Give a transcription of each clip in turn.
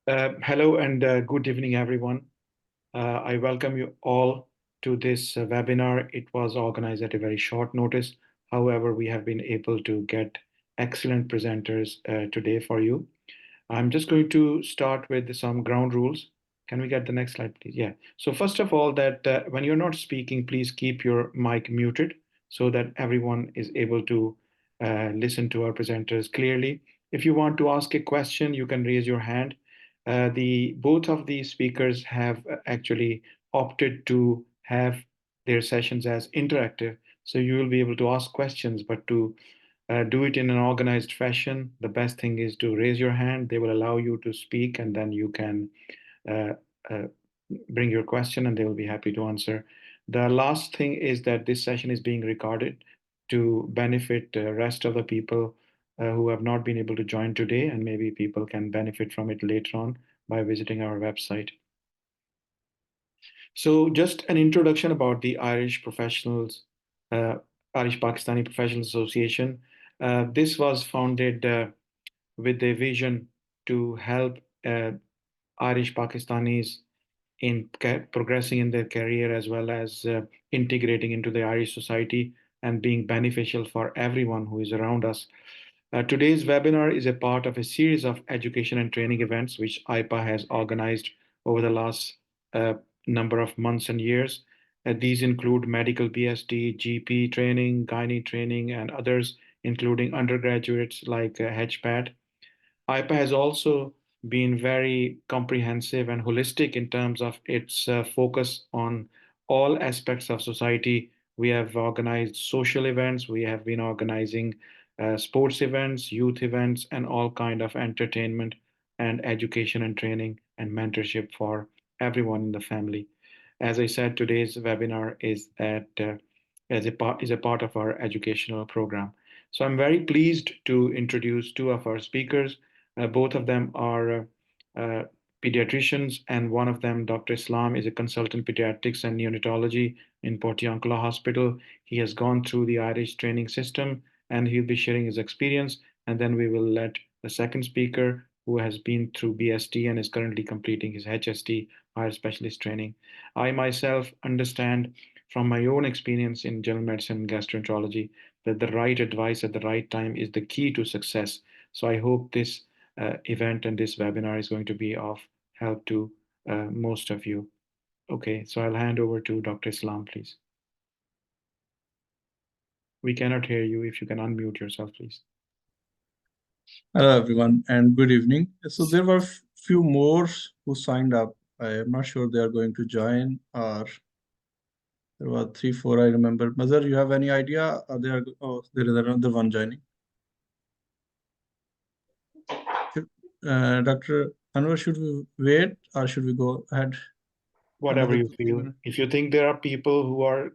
Hello and good evening, everyone. I welcome you all to this webinar. It was organized at a very short notice. However, we have been able to get excellent presenters today for you. I'm just going to start with some ground rules. Can we get the next slide, please? Yeah. So first of all, that when you're not speaking, please keep your mic muted so that everyone is able to listen to our presenters clearly. If you want to ask a question, you can raise your hand. The both of these speakers have actually opted to have their sessions as interactive, so you will be able to ask questions, but to do it in an organized fashion. The best thing is to raise your hand. They will allow you to speak, and then you can uh, uh, bring your question, and they will be happy to answer. The last thing is that this session is being recorded to benefit the rest of the people who have not been able to join today, and maybe people can benefit from it later on by visiting our website. So, just an introduction about the uh, Irish Pakistani Professionals Association. This was founded with a vision to help Irish Pakistanis in progressing in their career as well as integrating into the Irish society and being beneficial for everyone who is around us. Today's webinar is a part of a series of education and training events which IPA has organized over the last uh, number of months and years. These include medical BST, GP training, gynae training, and others, including undergraduates like HPAT. IPA has also been very comprehensive and holistic in terms of its focus on all aspects of society. We have organized social events, we have been organizing sports events, youth events, and all kind of entertainment and education and training and mentorship for everyone in the family. As I said, today's webinar is a part of our educational program. So I'm very pleased to introduce two of our speakers. Both of them are uh, pediatricians, and one of them, Dr. Islam, is a consultant pediatrics and neonatology in Portiancula Hospital. He has gone through the Irish training system, and he'll be sharing his experience. And then we will let the second speaker, who has been through BST and is currently completing his HST, higher specialist training. I myself understand from my own experience in general medicine and gastroenterology that the right advice at the right time is the key to success. So I hope this event and this webinar is going to be of help to most of you. Okay, so I'll hand over to Dr. Islam, please. We cannot hear you. If you can unmute yourself, please. Hello, everyone, and good evening. So there were few more who signed up. I am not sure they are going to join, or there were three, four. I remember. Mazhar, you have any idea? Are there? Oh, there is another one joining. Dr. Anwar, should we wait or should we go ahead? Whatever you feel. If you think there are people who are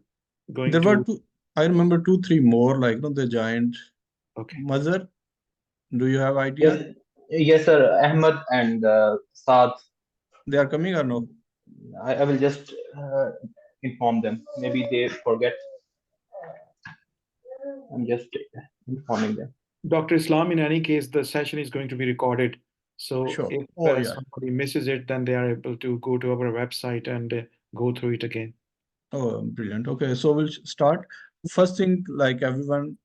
going There were to, two. I remember two, three more. Like no, they joined. okay. Mazhar, do you have idea? Yes, yes, sir. Ahmed and Saad. They are coming or no? I will just inform them. Maybe they forget. I'm just informing them. Dr. Islam, in any case, the session is going to be recorded. So Sure. if Oh yeah. somebody misses it, then they are able to go to our website and go through it again. Oh, brilliant. Okay, so we'll start. First thing, like everyone,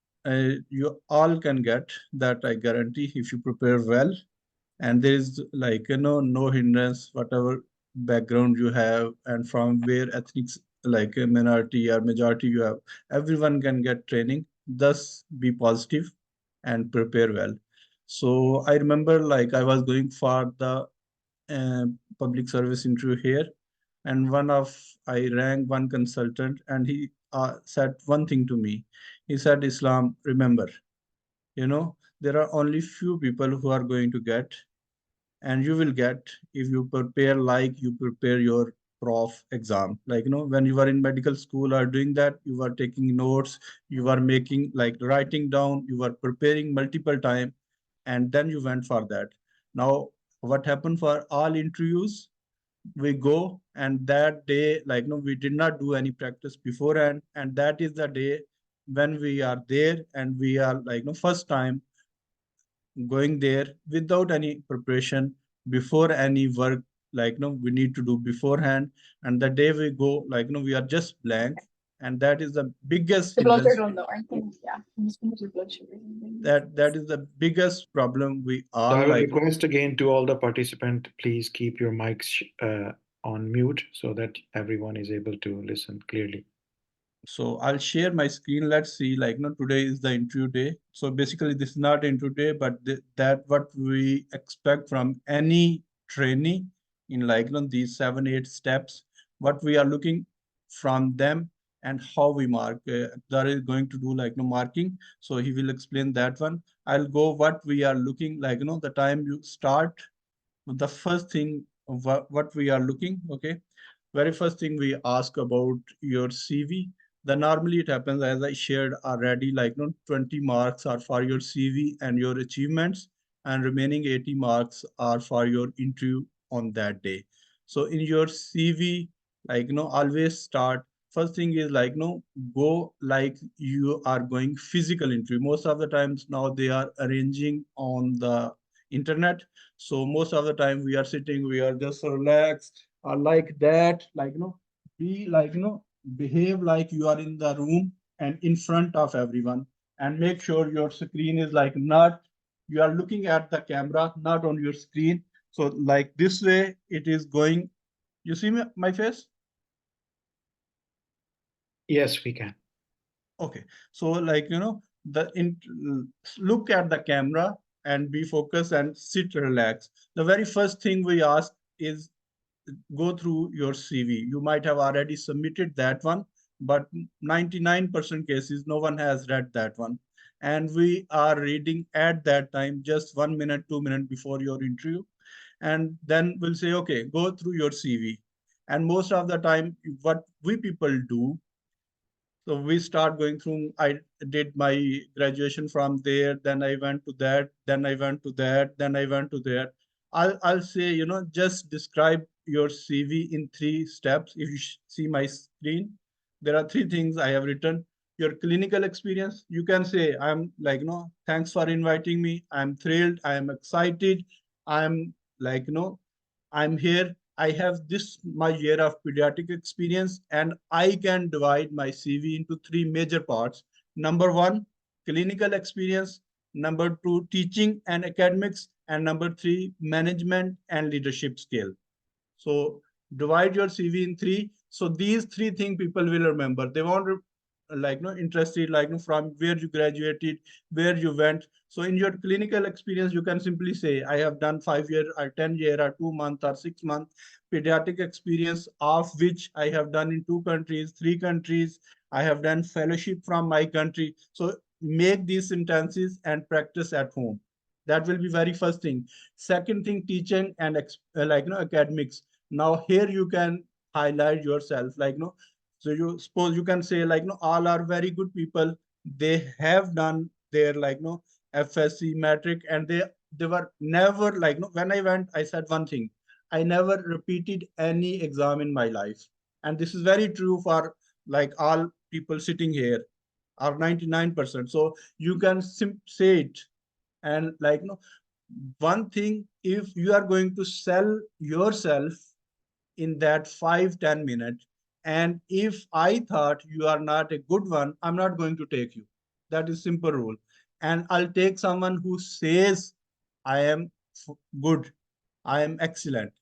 you all can get that, I guarantee, if you prepare well. And there is like, no hindrance, whatever background you have and from where ethnics, like a minority or majority you have, everyone can get training. Thus, be positive and prepare well. So I remember like I was going for the uh, public service interview here, and one of I rang one consultant, and he said one thing to me. He said, "Islam, remember, there are only few people who are going to get, and you will get if you prepare like you prepare your prof exam. Like when you are in medical school or doing that, you are taking notes, you are making like writing down, you are preparing multiple time, and then you went for that. Now, what happened for all interviews? We go, and that day, like no, we did not do any practice beforehand, and that is the day when we are there, and we are like no first time going there without any preparation. before any work, we need to do beforehand. And the day we go, we are just blank. And that is the biggest hindrance. That is the biggest problem we So all I will request again to all the participants, please keep your mics on mute so that everyone is able to listen clearly. So I'll share my screen. Let's see, today is the interview day. So basically, this is not interview day, but that what we expect from any trainee in these 7, 8 steps, what we are looking from them and how we mark. That is going to do marking. So he will explain that one. I'll go what we are looking the time you start. The first thing what we are looking, okay, very first thing we ask about your CV. Then normally it happens, as I shared already, 20 marks are for your CV and your achievements, and remaining 80 marks are for your interview on that day. So in your CV, always start. First thing is go like you are going physical interview. Most of the times now they are arranging on the internet. So most of the time we are sitting, we are just relaxed, like that, be behave like you are in the room and in front of everyone, and make sure your screen is not, you are looking at the camera, not on your screen. So this way it is going. You see my face? Yes, we can. Okay. So the look at the camera and be focused and sit relaxed. The very first thing we ask is go through your CV. You might have already submitted that one, but 99% cases, no one has read that one. And we are reading at that time, just 1 minute, 2 minutes before your interview. And then we'll say, okay, go through your CV. And most of the time, what we people do, so we start going through, I did my graduation from there, then I went to that, then I went to that, then I went to there. I'll say, just describe your CV in 3 steps. If you see my screen, there are 3 things I have written. Your clinical experience, you can say, I'm thanks for inviting me. I'm thrilled. I'm excited. I'm I'm here. I have this my year of pediatric experience, and I can divide my CV into 3 major parts. Number one, clinical experience. Number two, teaching and academics. And number three, management and leadership skill. So divide your CV in three. So these 3 things people will remember. They won't interested from where you graduated, where you went. So in your clinical experience, you can simply say, I have done 5 year or 10 year or 2 month or 6 month pediatric experience, of which I have done in 2 countries, 3 countries. I have done fellowship from my country. So make these sentences and practice at home. That will be very first thing. Second thing, teaching and academics. Now here you can highlight yourself, so you suppose you can say all are very good people. They have done their FSC metric, and they were never when I went, I said one thing. I never repeated any exam in my life. And this is very true for all people sitting here, or 99%. So you can say it. And one thing, if you are going to sell yourself in that 5-10 minutes, and if I thought you are not a good one, I'm not going to take you. That is simple rule. And I'll take someone who says I am good, I am excellent.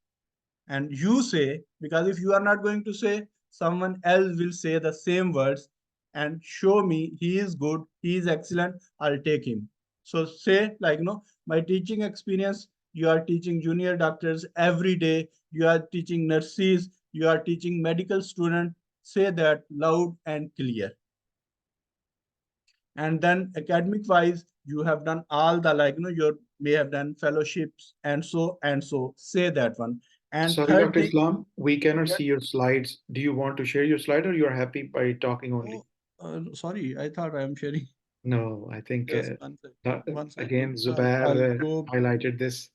And you say, because if you are not going to say, someone else will say the same words and show me he is good, he is excellent, I'll take him. So say my teaching experience, you are teaching junior doctors every day, you are teaching nurses, you are teaching medical students. Say that loud and clear. And then academic wise, you have done all the you may have done fellowships and so and so. Say that one. And Sorry, third Dr. thing, Islam, we cannot yeah. see your slides. Do you want to share your slide or you're happy by talking only? Oh, sorry, I thought I am sharing. No, I think Just one second. One again, second. I'll Zubair go. highlighted this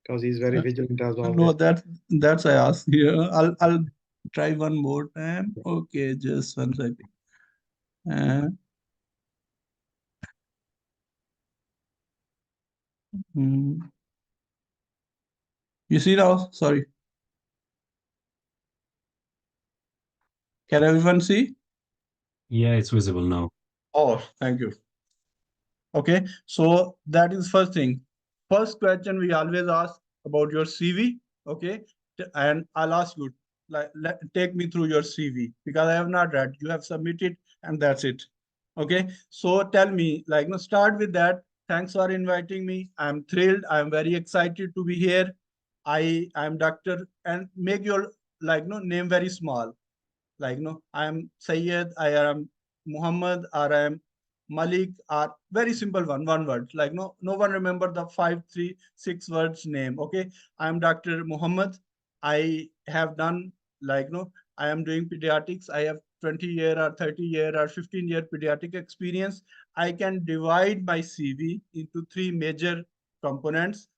because he's very vigilant as No, always. that's I asked you. I'll try one more time. Okay, just one second. Uh, hmm. You see now? Sorry. Can everyone see? Yeah, it's visible now. Oh, thank you. Okay, so that is first thing. First question we always ask about your CV. Okay, and I'll ask you, like, take me through your CV because I have not read. You have submitted, and that's it. Okay, so tell me, like, no, start with that. Thanks for inviting me. I'm thrilled. I'm very excited to be here. I'm doctor, and make your like no name very small. Like no, I am Syed, I am Muhammad, or I am Malik, or very simple one word. Like no one remember the 5, 3, 6 words name. Okay, I am Dr. Muhammad. I have done like no, I am doing pediatrics. I have 20-year or 30-year or 15-year pediatric experience. I can divide my CV into three major components.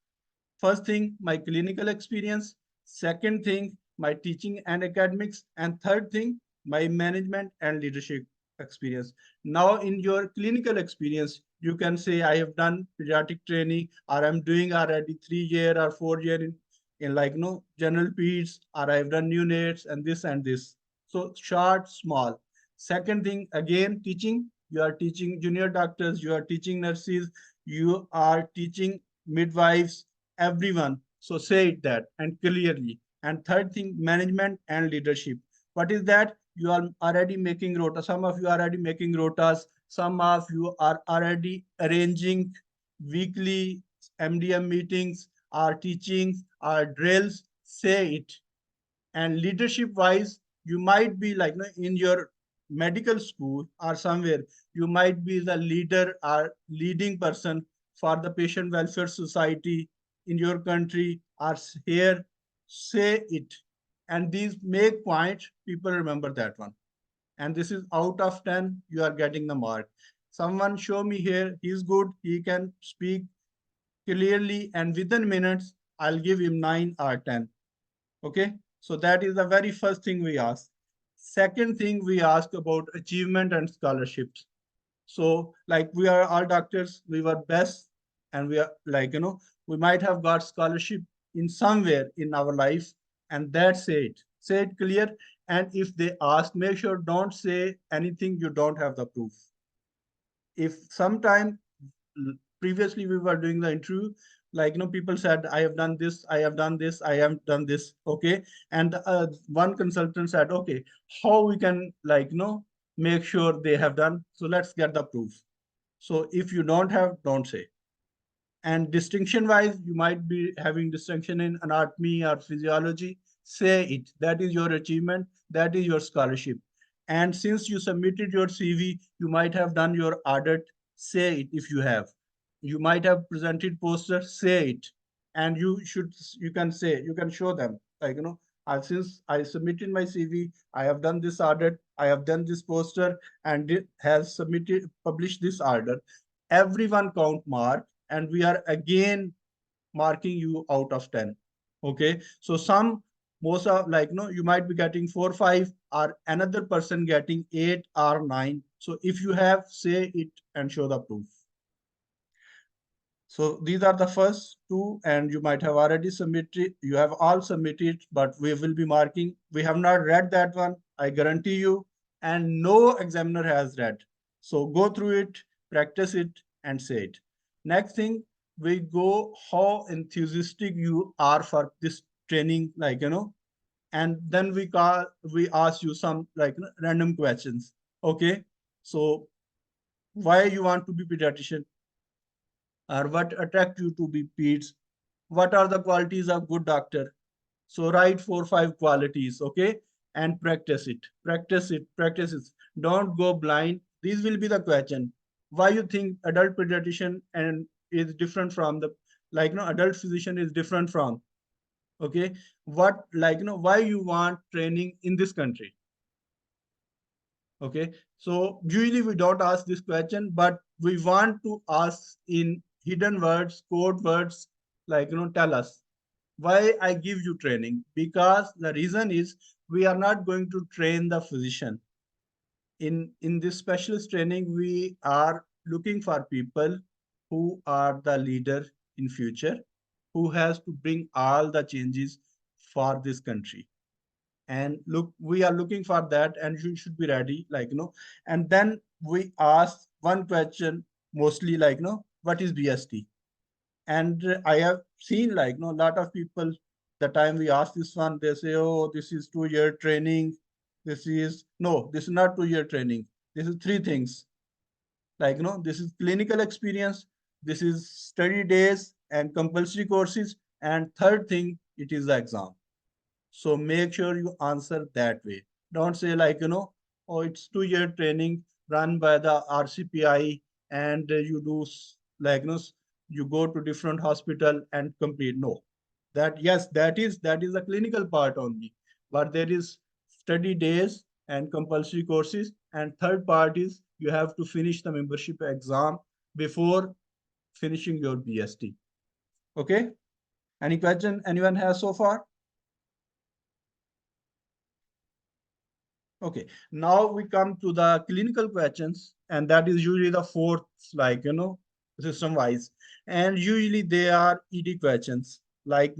First thing, my clinical experience. Second thing, my teaching and academics. And third thing, my management and leadership experience. Now, in your clinical experience, you can say I have done pediatric training, or I'm doing already 3 year or 4 year in like no general peds, or I've done neonates and this and this. So short, small. Second thing, again, teaching. You are teaching junior doctors, you are teaching nurses, you are teaching midwives, everyone. So say it that and clearly. And third thing, management and leadership. What is that? You are already making rota. Some of you are already making rotas. Some of you are already arranging weekly MDM meetings, or teachings, or drills. Say it. And leadership wise, you might be like in your medical school or somewhere, you might be the leader or leading person for the patient welfare society in your country or here. Say it. And these make points, people remember that one. And this is out of 10, you are getting the mark. Someone show me here, he's good, he can speak clearly, and within minutes I'll give him 9 or 10. Okay, so that is the very first thing we ask. Second thing we ask about achievement and scholarships. So like we are all doctors, we were best, and we are like we might have got scholarship in somewhere in our life, and that's it. Say it clear. And if they ask, make sure don't say anything you don't have the proof. If sometime previously we were doing the interview, like people said I have done this, I have done this, I have done this. Okay, and one consultant said, okay, how we can like make sure they have done, so let's get the proof. So if you don't have, don't say. And distinction wise, you might be having distinction in anatomy or physiology. Say it. That is your achievement. That is your scholarship. And since you submitted your CV, you might have done your audit. Say it if you have. You might have presented poster. Say it. And you can say, you can show them. Like, since I submitted my CV, I have done this audit, I have done this poster, and it has submitted, published this order. Everyone count mark, and we are again marking you out of 10. Okay, so some most of like you might be getting 4 5, or another person getting 8 or 9. So if you have, say it and show the proof. So these are the first two, and you might have already submitted. You have all submitted, but we will be marking. We have not read that one, I guarantee you, and no examiner has read. So go through it, practice it, and say it. Next thing, we go how enthusiastic you are for this training, like and then we ask you some like random questions. Okay, so why you want to be pediatrician, or what attract you to be peds? What are the qualities of good doctor? So write 4 5 qualities, okay, and practice it, practice it, practice it. Don't go blind. These will be the question. Why you think adult pediatrician and is different from the like adult physician is different from, okay? What like why you want training in this country? Okay, so usually we don't ask this question, but we want to ask in hidden words, code words, like tell us why I give you training. Because the reason is we are not going to train the physician. In this specialist training, we are looking for people who are the leader in future, who has to bring all the changes for this country. And look, we are looking for that, and you should be ready, like, and then we ask one question, mostly like, what is BST? And I have seen, like, a lot of people, the time we ask this one, they say, oh, this is 2-year training. This is, no, this is not 2-year training. This is 3 things. Like, this is clinical experience, this is study days and compulsory courses, and third thing, it is the exam. So make sure you answer that way. Don't say like, oh, it's 2-year training run by the RCPI, and you do like, you go to different hospital and complete. No, that, yes, that is a clinical part only, but there is study days and compulsory courses, and third part is you have to finish the membership exam before finishing your BST. Okay, any question anyone has so far? Okay, now we come to the clinical questions, and that is usually the fourth, like, system wise. And usually they are ED questions, like,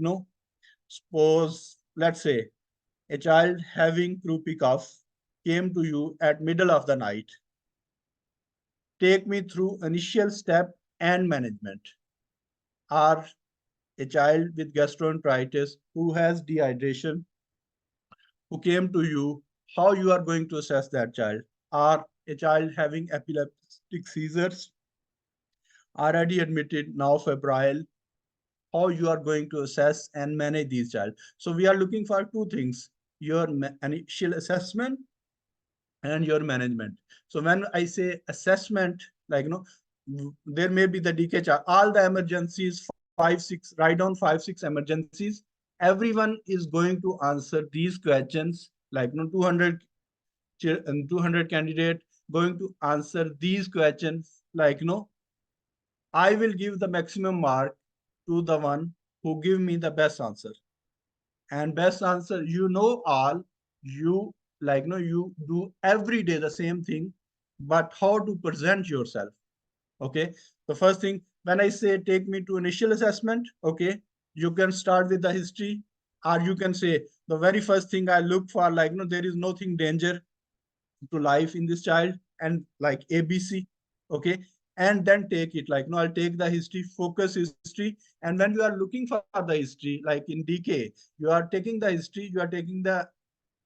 suppose, let's say, a child having croup cough came to you at middle of the night. Take me through initial step and management. Or a child with gastroenteritis who has dehydration, who came to you, how you are going to assess that child? Or a child having epileptic seizures, already admitted, now febrile, how you are going to assess and manage these child? So we are looking for 2 things, your initial assessment and your management. So when I say assessment, like, there may be the DK chart, all the emergencies, 5-6, write down 5-6 emergencies. Everyone is going to answer these questions, like, 200 and 200 candidate going to answer these questions, like, I will give the maximum mark to the one who give me the best answer. And best answer, all, you, like, you do every day the same thing, but how to present yourself. Okay, the first thing, when I say take me to initial assessment, okay, you can start with the history, or you can say the very first thing I look for, like, there is nothing danger to life in this child, and like ABC. Okay, and then take it, like, I'll take the history, focus history. And when you are looking for the history, like in DK, you are taking the history, you are taking the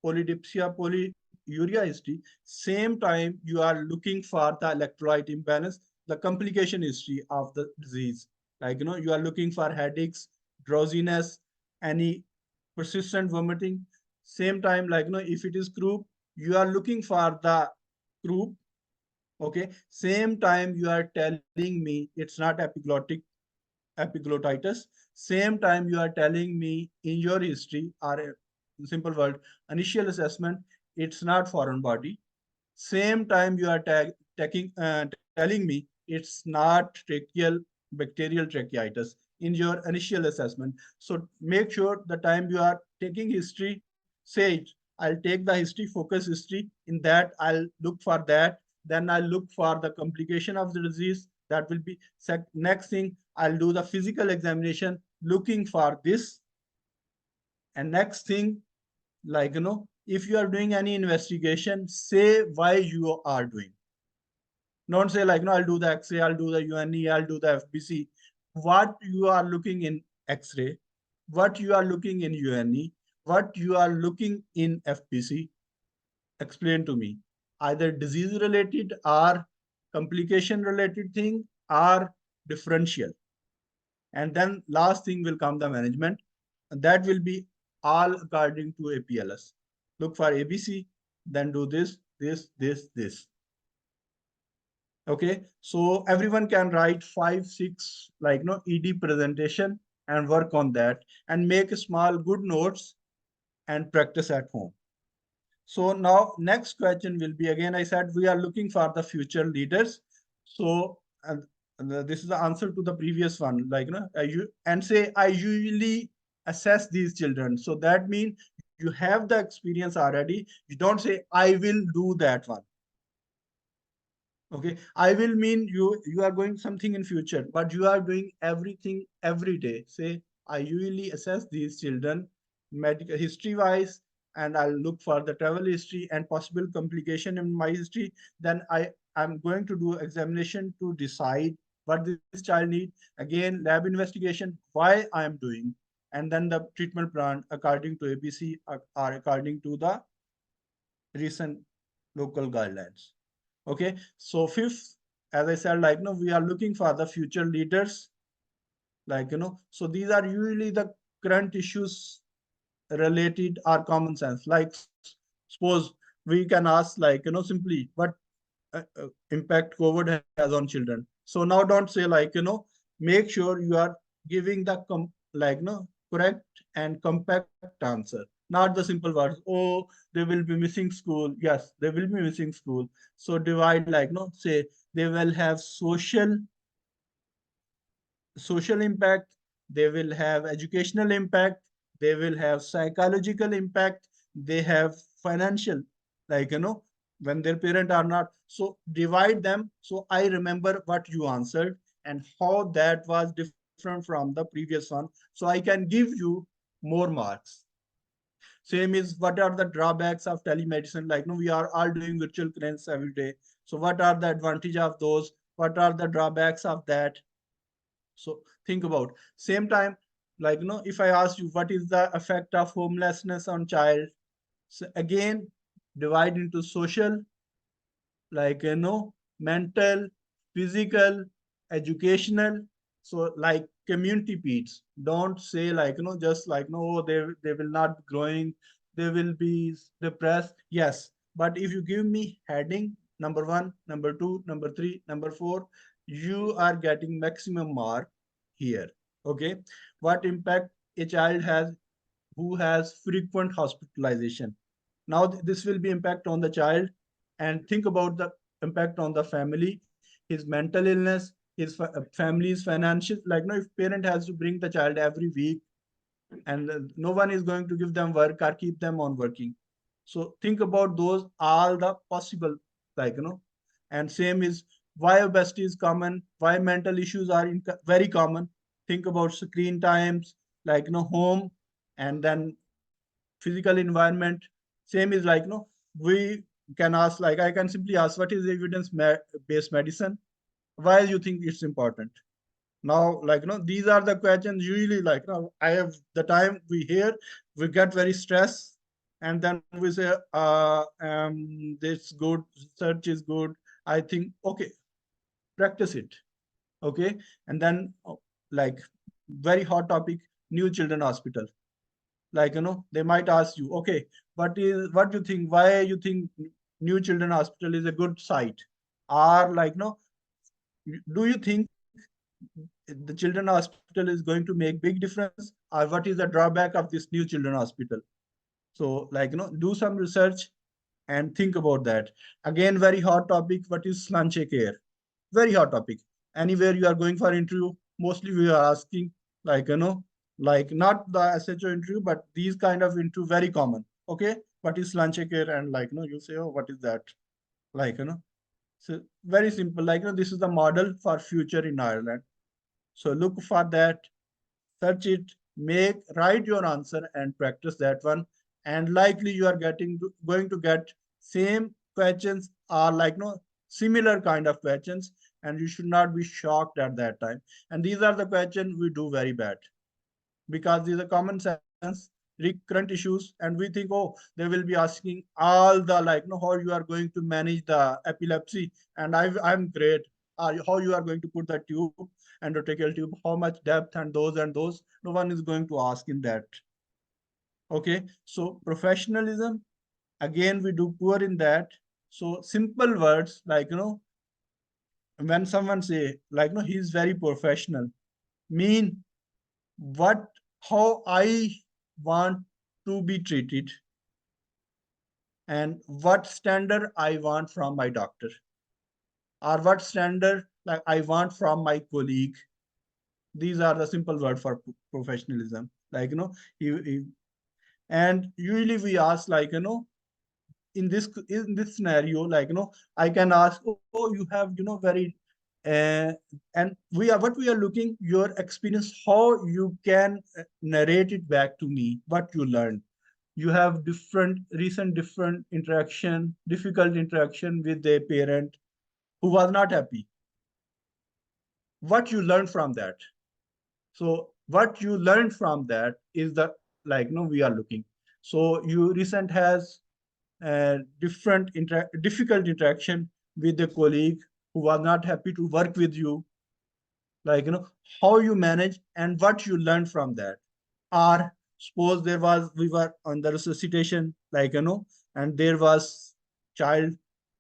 polydipsia, polyuria history. Same time, you are looking for the electrolyte imbalance, the complication history of the disease. Like, you are looking for headaches, drowsiness, any persistent vomiting. Same time, like, if it is croup, you are looking for the croup. Okay, same time, you are telling me it's not epiglottitis. Same time, you are telling me in your history, or in simple word, initial assessment, it's not foreign body. Same time, you are telling me it's not bacterial tracheitis in your initial assessment. So make sure the time you are taking history, say it, I'll take the history, focus history. In that, I'll look for that. Then I'll look for the complication of the disease. That will be next thing. I'll do the physical examination, looking for this. And next thing, like, if you are doing any investigation, say why you are doing. Don't say like, I'll do the X-ray, I'll do the UNE, I'll do the FBC. What you are looking in X-ray, what you are looking in UNE, what you are looking in FBC, explain to me. Either disease related or complication related thing, or differential. And then last thing will come the management. And that will be all according to APLS. Look for ABC, then do this, this, this, this. Okay, so everyone can write 5-6, like, ED presentation and work on that, and make small good notes and practice at home. So now next question will be, again, I said we are looking for the future leaders. So this is the answer to the previous one, like, and say I usually assess these children. So that means you have the experience already. You don't say I will do that one. Okay, I will mean you are going something in future, but you are doing everything every day. Say I usually assess these children medical history wise, and I'll look for the travel history and possible complication in my history. Then I'm going to do examination to decide what this child need. Again, lab investigation, why I am doing, and then the treatment plan according to ABC or according to the recent local guidelines. Okay, so fifth, as I said, like no, we are looking for the future leaders, like so these are usually the current issues related or common sense. Like suppose we can ask, like simply what impact COVID has on children. So now don't say, like make sure you are giving the correct and compact answer, not the simple words. Oh, they will be missing school. Yes, they will be missing school. So divide, like no, say they will have social impact, they will have educational impact, they will have psychological impact, they have financial, like when their parent are not. So divide them. So I remember what you answered and how that was different from the previous one. So I can give you more marks. Same is, what are the drawbacks of telemedicine? Like no, we are all doing virtual clinics every day. So what are the advantage of those? What are the drawbacks of that? So think about same time, like if I ask you what is the effect of homelessness on child, so again divide into social, like mental, physical, educational. So like community peaks, don't say, like just like no, they will not be growing, they will be depressed. Yes, but if you give me heading number one, number two, number three, number four, you are getting maximum mark here. Okay, what impact a child has who has frequent hospitalization? Now this will be impact on the child, and think about the impact on the family, his mental illness, his family's financial. Like no, if parent has to bring the child every week, and no one is going to give them work or keep them on working. So think about those all the possible, like and same is why obesity is common, why mental issues are very common. Think about screen times, like home, and then physical environment. Same is like we can ask, like I can simply ask, what is evidence based medicine? Why you think it's important? Now, like these are the questions usually, like I have the time we hear, we get very stressed, and then we say this good, research is good, I think. Okay, practice it. Okay, and then like very hot topic, new children hospital. Like they might ask you, okay, what you think, why you think new children hospital is a good site? Or like do you think the children hospital is going to make big difference, or what is the drawback of this new children hospital? So like do some research and think about that. Again, very hot topic, what is lunch care? Very hot topic. Anywhere you are going for interview, mostly we are asking, like like not the SHO interview, but these kind of interview very common. Okay, what is lunch care? And like you say, oh, what is that? Like so very simple, like this is the model for future in Ireland. So look for that, search it, make, write your answer and practice that one. And likely you are going to get same questions, or like similar kind of questions, and you should not be shocked at that time. And these are the questions we do very bad, because these are common sense recurrent issues, and we think, oh, they will be asking all the, like how you are going to manage the epilepsy, and I'm great. How you are going to put the tube, endotracheal tube, how much depth, and those. No one is going to ask in that. Okay, so professionalism, again we do poor in that. So simple words, like when someone say, like no, he's very professional, mean what, how I want to be treated, and what standard I want from my doctor, or what standard like I want from my colleague. These are the simple word for professionalism. Like and usually we ask, like in this scenario, like I can ask, oh, you have very uh, and what we are looking your experience, how you can narrate it back to me, what you learned. You have different interaction, difficult interaction with a parent who was not happy. What you learned from that? So what you learned from that is the, like, no, we are looking. So you recent has difficult interaction with a colleague who was not happy to work with you, like, how you manage and what you learned from that. Or suppose there was, we were on the resuscitation, like, and there was child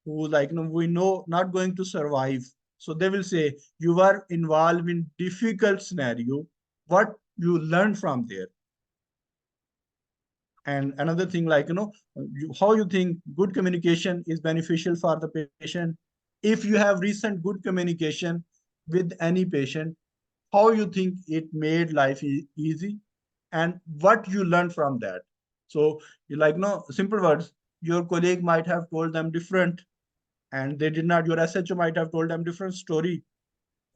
who, like, we know not going to survive. So they will say you were involved in difficult scenario, what you learned from there. And another thing, like, how you think good communication is beneficial for the patient. If you have recent good communication with any patient, how you think it made life easy, and what you learned from that. So you, like, no simple words, your colleague might have told them different, and they did not, your SHO might have told them different story.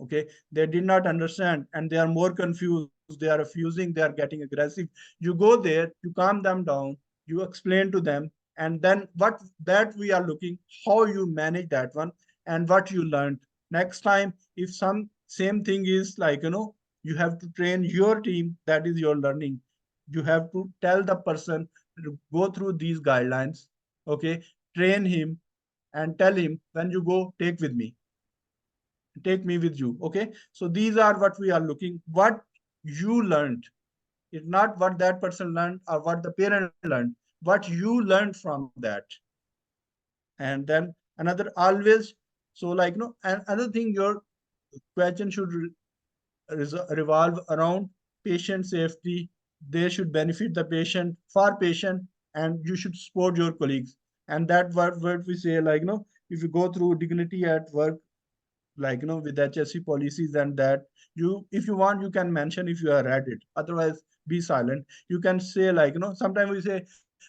Okay, they did not understand and they are more confused, they are refusing, they are getting aggressive. You go there, you calm them down, you explain to them, and then what that we are looking, how you manage that one and what you learned. Next time if some same thing is, like, you have to train your team, that is your learning. You have to tell the person to go through these guidelines. Okay, train him and tell him, when you go, take me with you. Okay, so these are what we are looking, what you learned. It's not what that person learned or what the parent learned, what you learned from that. And then another always, so, like, and another thing, your question should revolve around patient safety. They should benefit the patient, for patient, and you should support your colleagues. And that what we say, like, if you go through dignity at work, like, with HSC policies, and that you, if you want, you can mention if you are read it, otherwise be silent. You can say, like, sometimes we say,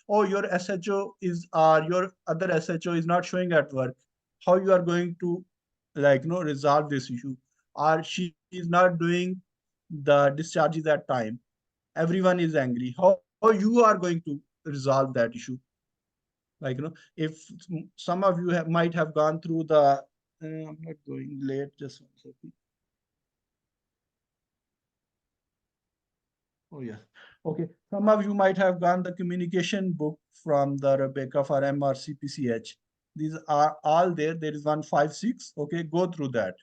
oh, your SHO is, your other SHO is not showing at work, how you are going to, like, resolve this issue, or she is not doing the discharges at time, everyone is angry, how you are going to resolve that issue. Like, if some of you might have gone through the, I'm not going late, just 1 second. Oh yeah, okay, some of you might have gone the communication book from the Rebecca for MRCPCH. These are all there, there is 156. Okay, go through that.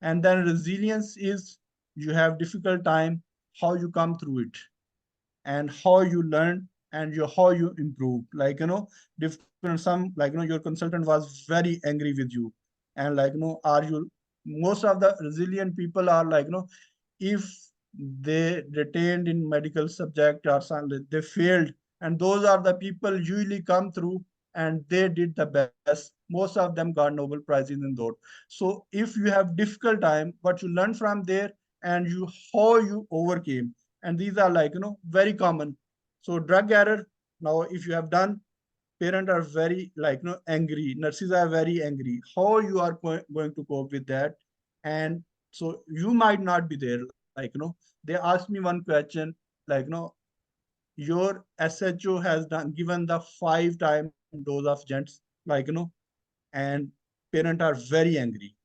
And then resilience is, you have difficult time, how you come through it, and how you learn, and how you improve. Like, different, some, like, your consultant was very angry with you, and, like, are you, most of the resilient people are, like, if they retained in medical subject or something, they failed, and those are the people usually come through and they did the best. Most of them got Nobel prizes in those. So if you have difficult time, what you learn from there, and you, how you overcame. And these are, like, very common. So drug error, now if you have done, parents are very, like, angry, nurses are very angry, how you are going to cope with that. And so you might not be there, like, they asked me one question, like, your SHO has done given the 5 time dose of gents, like, and parents are very angry,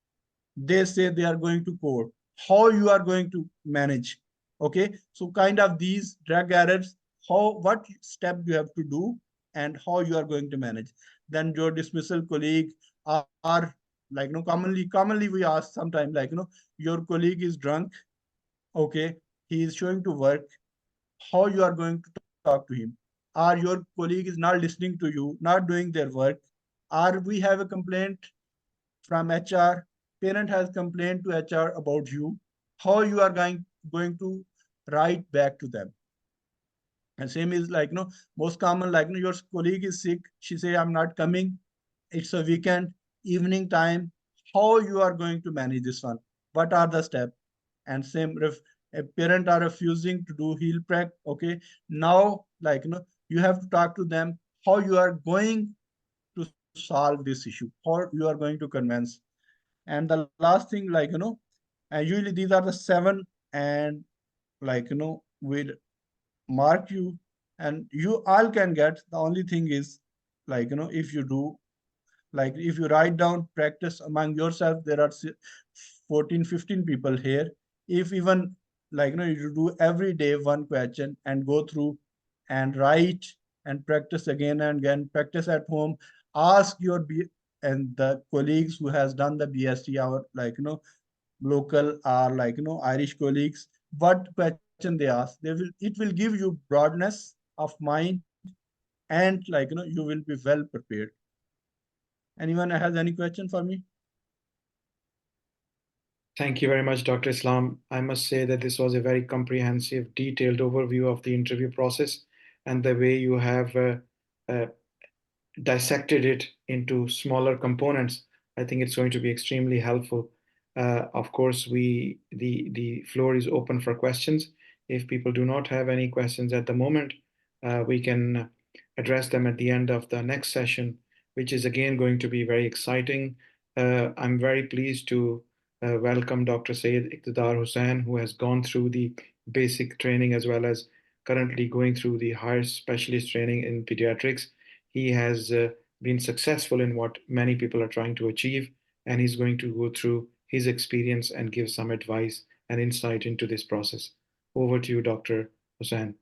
they say they are going to court, how you are going to manage. Okay, so kind of these drug errors, how, what step you have to do, and how you are going to manage. Then your dismissal colleague are, like, commonly we ask sometimes, like, your colleague is drunk. Okay, he is showing to work, how you are going to talk to him. Or your colleague is not listening to you, not doing their work. Or we have a complaint from HR, parent has complained to HR about you, how you are going to write back to them. And same is, like, most common, like, your colleague is sick, she say, I'm not coming, it's a weekend, evening time, how you are going to manage this one, what are the steps. And same, if a parent are refusing to do heel prep, okay, now, like, you have to talk to them, how you are going to solve this issue, how you are going to convince. And the last thing, and usually these are the seven, and will mark you, and you all can get. The only thing is, if you do, if you write down, practice among yourself, there are 14, 15 people here. If even you do every day one question and go through and write and practice again and again, practice at home, ask your and the colleagues who has done the BST, our local or Irish colleagues, what question they ask, it will give you broadness of mind, and you will be well prepared. Anyone has any question for me? Thank you very much, Dr. Islam. I must say that this was a very comprehensive, detailed overview of the interview process and the way you have uh, dissected it into smaller components. I think it's going to be extremely helpful. Of course, the floor is open for questions. If people do not have any questions at the moment, we can address them at the end of the next session, which is again going to be very exciting. I'm very pleased to welcome Dr. Syed Iqtidar Hussain, who has gone through the basic training as well as currently going through the higher specialist training in pediatrics. He has been successful in what many people are trying to achieve, and he's going to go through his experience and give some advice and insight into this process. Over to you, Dr. Hussain.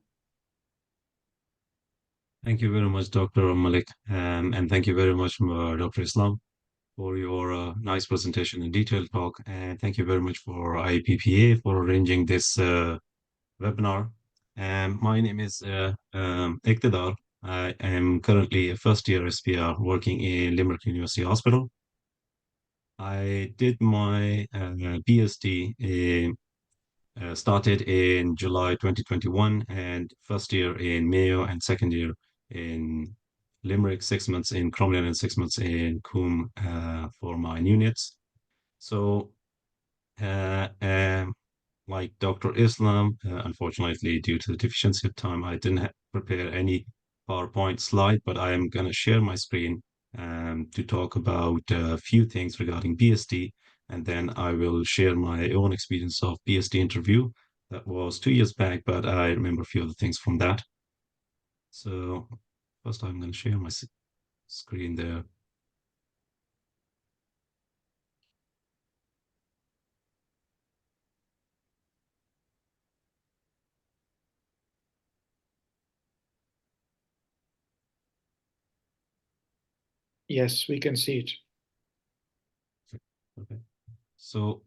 Thank you very much, Dr. Malik, and thank you very much, Dr. Islam, for your nice presentation and detailed talk. And thank you very much for IPPA for arranging this webinar. My name is Iqtidar. I am currently a first year SPR working in Limerick University Hospital. I did my BST started in July 2021, and first year in Mayo and second year in Limerick, 6 months in Cromlin and 6 months in Coombe for my units. So, like Dr. Islam, unfortunately, due to the deficiency of time, I didn't prepare any PowerPoint slide, but I am going to share my screen to talk about a few things regarding BST, and then I will share my own experience of BST interview. That was 2 years back, but I remember a few of the things from that. So first, I'm going to share my screen there. Yes, we can see it. Okay. So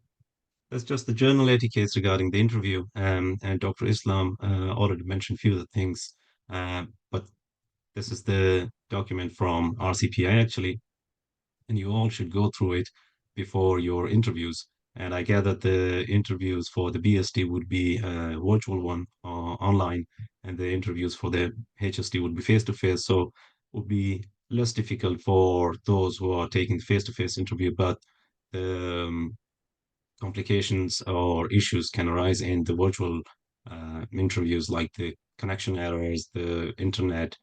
that's just the journal etiquettes regarding the interview. And Dr. Islam already mentioned a few of the things, but this is the document from RCPI actually, and you all should go through it before your interviews. And I gather the interviews for the BST would be a virtual one or online, and the interviews for the HST would be face to face. So would be less difficult for those who are taking face-to-face interview, but the complications or issues can arise in the virtual interviews, like the connection errors, the internet,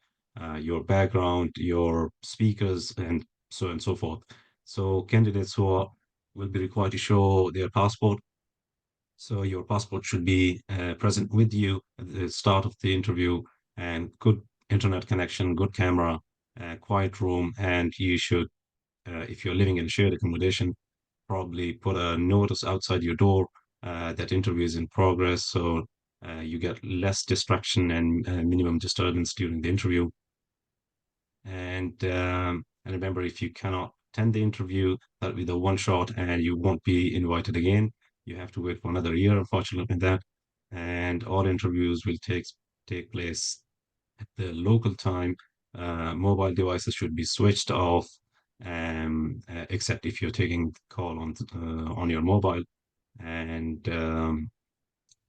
your background, your speakers, and so on and so forth. So candidates will be required to show their passport. So your passport should be present with you at the start of the interview, and good internet connection, good camera, quiet room, and you should, if you're living in shared accommodation, probably put a notice outside your door that interview is in progress, so you get less distraction and minimum disturbance during the interview. And remember, if you cannot attend the interview, that'll be the one shot, and you won't be invited again. You have to wait for another year, unfortunately, that. And all interviews will take place at the local time. Mobile devices should be switched off, except if you're taking call on your mobile, and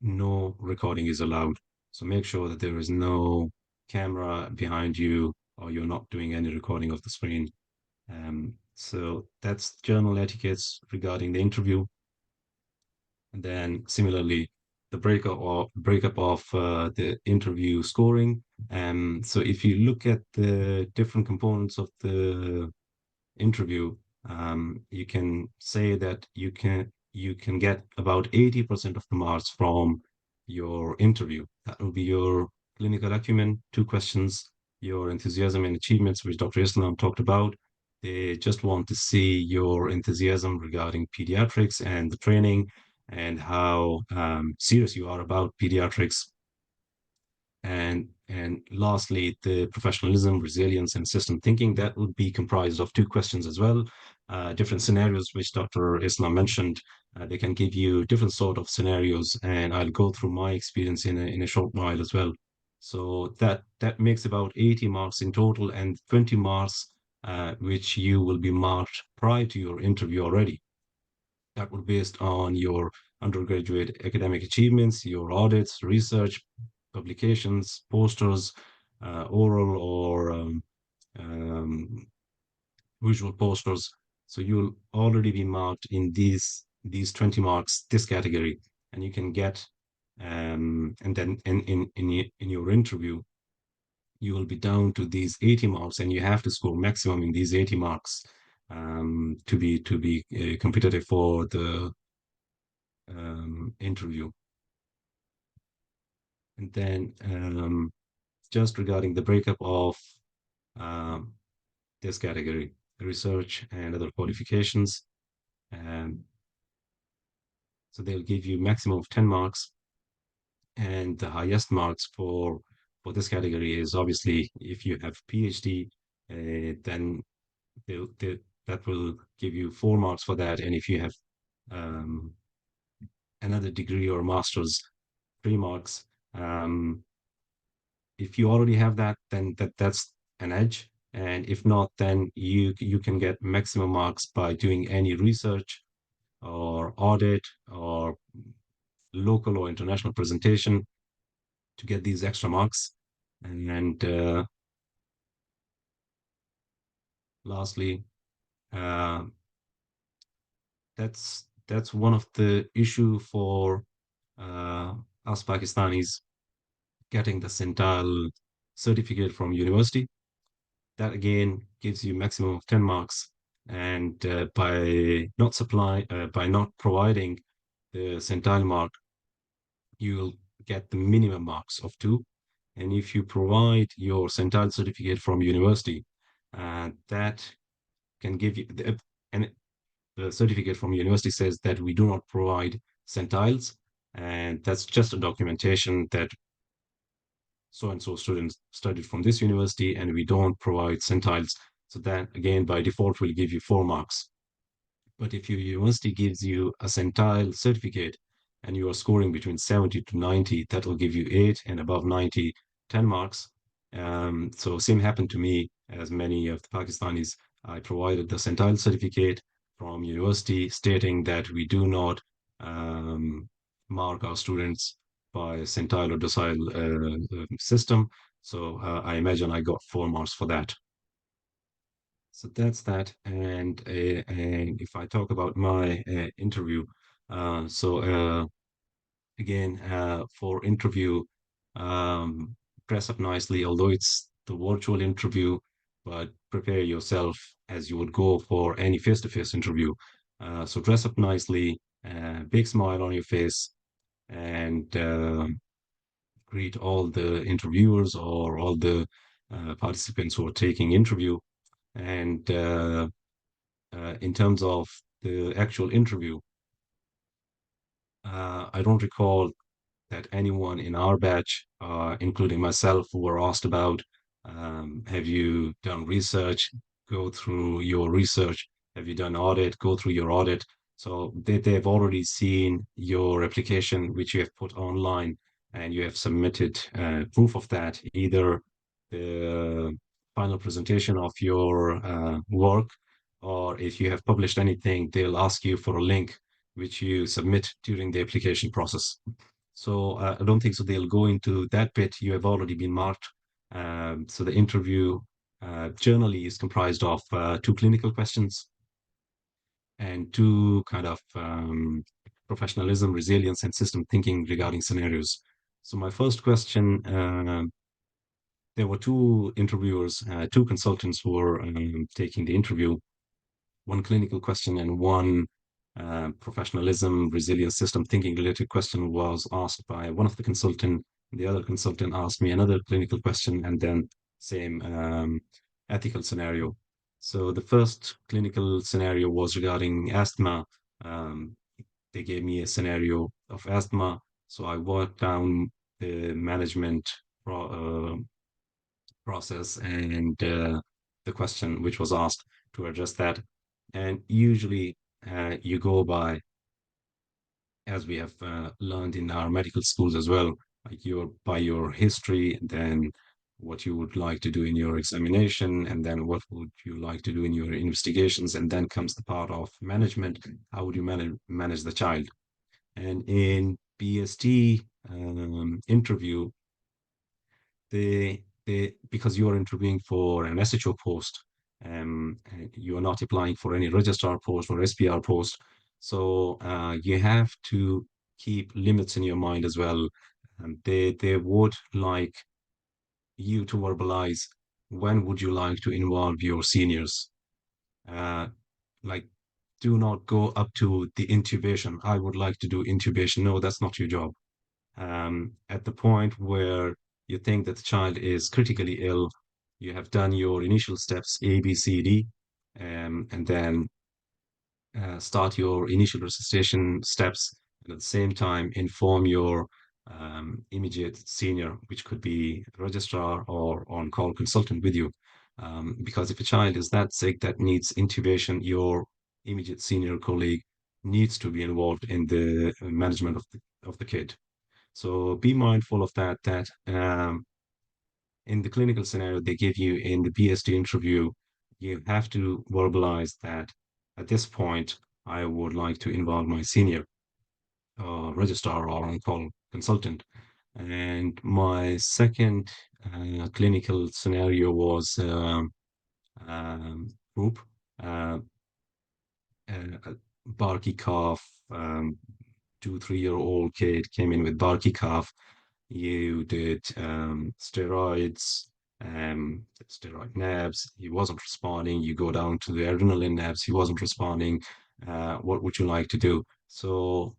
no recording is allowed. So make sure that there is no camera behind you, or you're not doing any recording of the screen. So that's journal etiquettes regarding the interview. And then similarly, the breakup of the interview scoring. So if you look at the different components of the interview, you can say that you can get about 80% of the marks from your interview. That will be your clinical acumen, 2 questions, your enthusiasm and achievements, which Dr. Islam talked about. They just want to see your enthusiasm regarding pediatrics and the training and how serious you are about pediatrics. And lastly, the professionalism, resilience, and system thinking, that would be comprised of 2 questions as well. Different scenarios, which Dr. Islam mentioned. They can give you different sort of scenarios, and I'll go through my experience in a short while as well. So that makes about 80 marks in total, and 20 marks which you will be marked prior to your interview already. That would be based on your undergraduate academic achievements, your audits, research, publications, posters, oral or um, visual posters. So you'll already be marked in these 20 marks, this category, and you can get and then in your interview, you will be down to these 80 marks, and you have to score maximum in these 80 marks to be competitive for the interview. And then just regarding the breakup of um, this category, research and other qualifications. Um, so they'll give you maximum of 10 marks, and the highest marks for this category is obviously if you have PhD, then they that will give you 4 marks for that, and if you have um, another degree or master's, 3 marks. If you already have that, then that's an edge. And if not, then you can get maximum marks by doing any research or audit or local or international presentation to get these extra marks. And lastly, uh, that's one of the issue for us Pakistanis getting the centile certificate from university. That again gives you maximum of 10 marks. And by not providing the centile mark, you'll get the minimum marks of 2. And if you provide your centile certificate from university, that can give you and the certificate from university says that we do not provide centiles, and that's just a documentation that so and so students studied from this university, and we don't provide centiles. So that again, by default, will give you 4 marks. But if your university gives you a centile certificate and you are scoring between 70 to 90, that will give you 8, and above 90, 10 marks. So same happened to me as many of the Pakistanis. I provided the centile certificate from university stating that we do not mark our students by centile or decile system. So I imagine I got 4 marks for that. So that's that. And if I talk about my interview, again, for interview, dress up nicely, although it's the virtual interview, but prepare yourself as you would go for any face-to-face interview. So dress up nicely, big smile on your face, and greet all the interviewers or all the participants who are taking interview. And in terms of the actual interview, I don't recall that anyone in our batch, including myself, were asked about have you done research? Go through your research. Have you done audit? Go through your audit. So they've already seen your application, which you have put online, and you have submitted proof of that, either the final presentation of your work, or if you have published anything, they'll ask you for a link which you submit during the application process. So I don't think so they'll go into that bit. You have already been marked. So the interview generally is comprised of 2 clinical questions and 2 kind of professionalism, resilience, and system thinking regarding scenarios. So my first question, there were 2 interviewers, 2 consultants who were taking the interview. one clinical question and one professionalism, resilience, system thinking related question was asked by one of the consultant. The other consultant asked me another clinical question, and then same ethical scenario. So the first clinical scenario was regarding asthma. Um, they gave me a scenario of asthma, so I worked down the management process and the question which was asked to address that. And usually you go by, as we have learned in our medical schools as well, like by your history, then what you would like to do in your examination, and then what would you like to do in your investigations, and then comes the part of management. How would you manage the child? And in BST interview, because you are interviewing for an SHO post, and you are not applying for any registrar post or SPR post, so you have to keep limits in your mind as well. They would like you to verbalize when would you like to involve your seniors. Uh, like, do not go up to the intubation. I would like to do intubation. No, that's not your job. At the point where you think that the child is critically ill, you have done your initial steps A, B, C, D, and then start your initial resuscitation steps, and at the same time inform your immediate senior, which could be registrar or on-call consultant with you. Because if a child is that sick that needs intubation, your immediate senior colleague needs to be involved in the management of the kid. So be mindful of that, in the clinical scenario they give you in the BST interview, you have to verbalize that at this point, I would like to involve my senior registrar or on-call consultant. And my second clinical scenario was group, uh, barky cough, 2, 3 year old kid came in with barky cough. You did steroid nabs. He wasn't responding. You go down to the adrenaline nabs. He wasn't responding. What would you like to do? So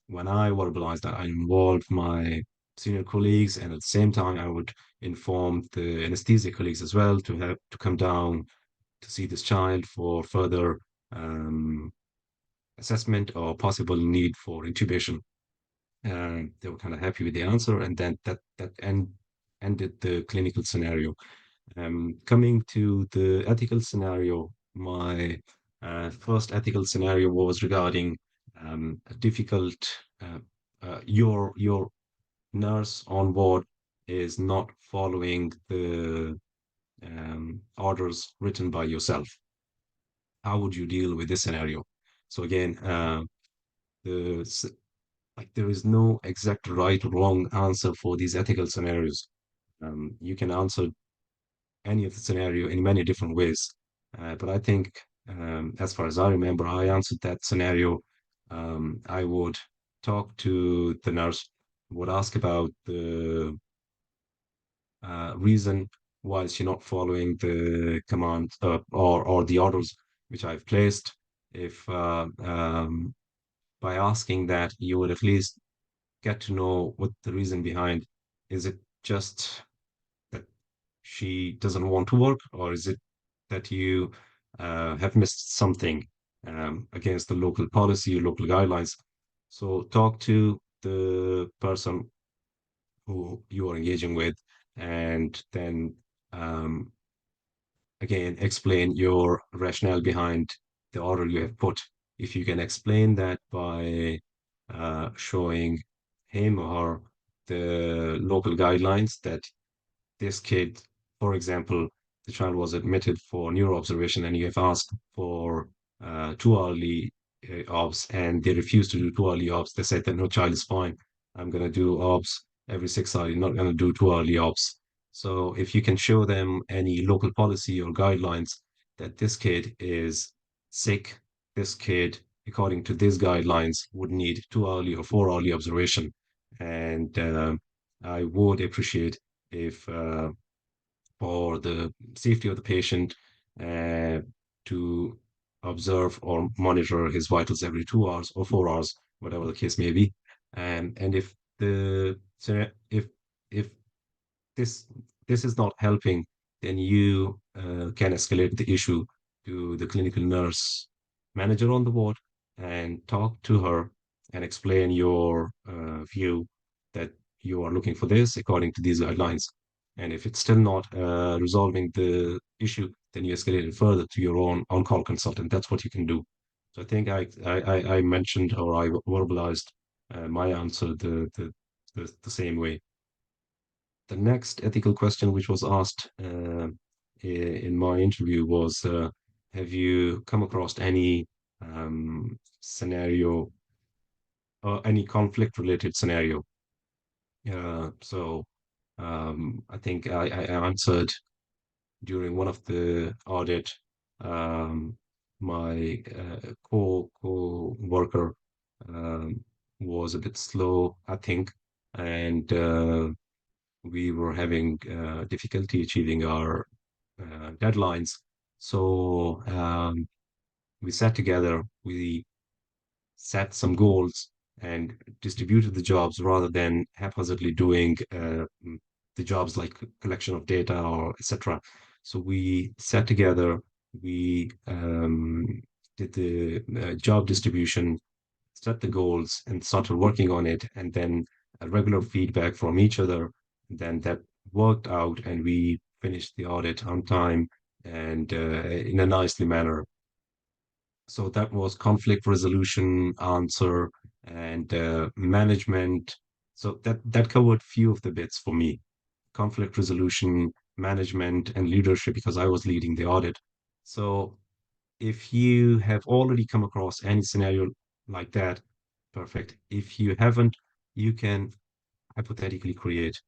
when I verbalized that, I involved my senior colleagues, and at the same time, I would inform the anesthesia colleagues as well to have to come down to see this child for further um, assessment or possible need for intubation. They were kind of happy with the answer, and then ended the clinical scenario. Coming to the ethical scenario, my first ethical scenario was regarding a difficult. Your nurse on board is not following the orders written by yourself. How would you deal with this scenario? So again, the like there is no exact right or wrong answer for these ethical scenarios. You can answer any of the scenario in many different ways. But I think, as far as I remember, I answered that scenario. I would talk to the nurse, would ask about the reason why is she not following the command or the orders which I've placed. If by asking that, you would at least get to know what the reason behind. Is it just that she doesn't want to work, or is it that you have missed something against the local policy or local guidelines? So talk to the person who you are engaging with, and then um, again explain your rationale behind the order you have put. If you can explain that by showing him or her the local guidelines that this kid, for example, the child was admitted for neuro observation and you have asked for 2 hourly obs and they refused to do 2 hourly obs. They said that no, child is fine. I'm going to do obs every 6 hours. You're not going to do 2 hourly obs. So if you can show them any local policy or guidelines that this kid is sick, this kid, according to these guidelines, would need 2 hourly or 4 hourly observation. And I would appreciate if for the safety of the patient, to observe or monitor his vitals every 2 hours or 4 hours, whatever the case may be. And if the if this this is not helping, then you can escalate the issue to the clinical nurse manager on the ward and talk to her and explain your view that you are looking for this according to these guidelines. And if it's still not resolving the issue, then you escalate it further to your own on-call consultant. That's what you can do. So I think I mentioned or I verbalized my answer the same way. The next ethical question which was asked in my interview was, have you come across any scenario or any conflict related scenario? So I think I answered during one of the audit. My co-worker was a bit slow, I think, and we were having difficulty achieving our deadlines. So we sat together, we set some goals and distributed the jobs rather than haphazardly doing the jobs like collection of data or etc. So we sat together, we did the job distribution, set the goals, and started working on it, and then regular feedback from each other. Then that worked out, and we finished the audit on time and in a nicely manner. So that was conflict resolution answer and management. So that covered few of the bits for me. Conflict resolution, management, and leadership because I was leading the audit. So if you have already come across any scenario like that, perfect. If you haven't, you can hypothetically create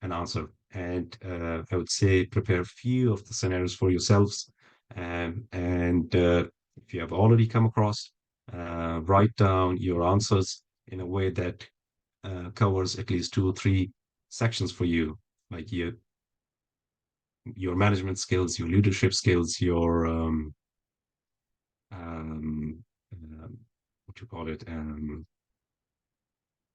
an answer. And I would say prepare a few of the scenarios for yourselves. And if you have already come across, write down your answers in a way that covers at least 2 or 3 sections for you, like your management skills, your leadership skills, your um, what you call it,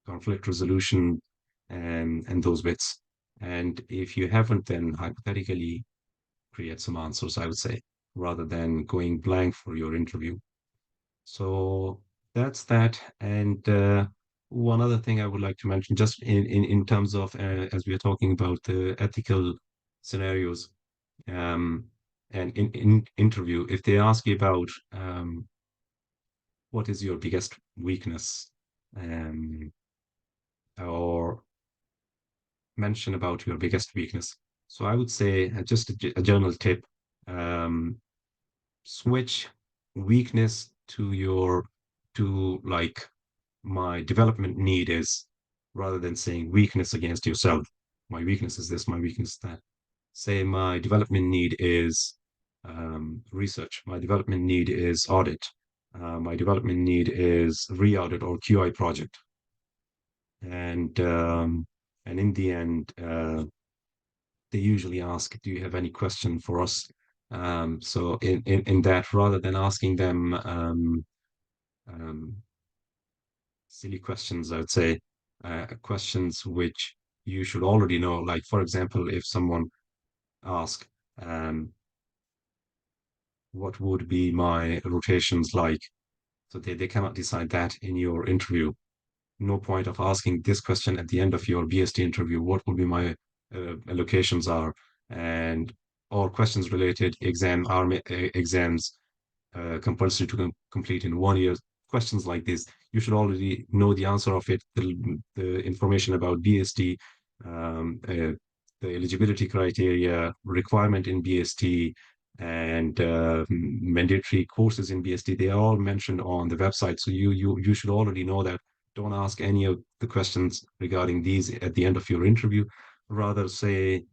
conflict resolution, and those bits. And if you haven't, then hypothetically create some answers, I would say, rather than going blank for your interview. So that's that. And one other thing I would like to mention, just in terms of as we are talking about the ethical scenarios, um, and in interview, if they ask you about what is your biggest weakness, um, or mention about your biggest weakness. So I would say just a general tip, um, switch weakness to like my development need is, rather than saying weakness against yourself. My weakness is this, my weakness is that. Say my development need is research. My development need is audit. My development need is re-audit or QI project. And in the end, they usually ask, "Do you have any question for us?" So in that, rather than asking them um, silly questions, I would say questions which you should already know. Like, for example, if someone asks, um, "What would be my rotations like?" So they cannot decide that in your interview. No point of asking this question at the end of your BST interview. What would be my allocations are, and all questions related exams compulsory to complete in 1 year. Questions like this, you should already know the answer of it. The information about BST, the eligibility criteria, requirement in BST, and mandatory courses in BST. They are all mentioned on the website, so you should already know that. Don't ask any of the questions regarding these at the end of your interview. Rather say,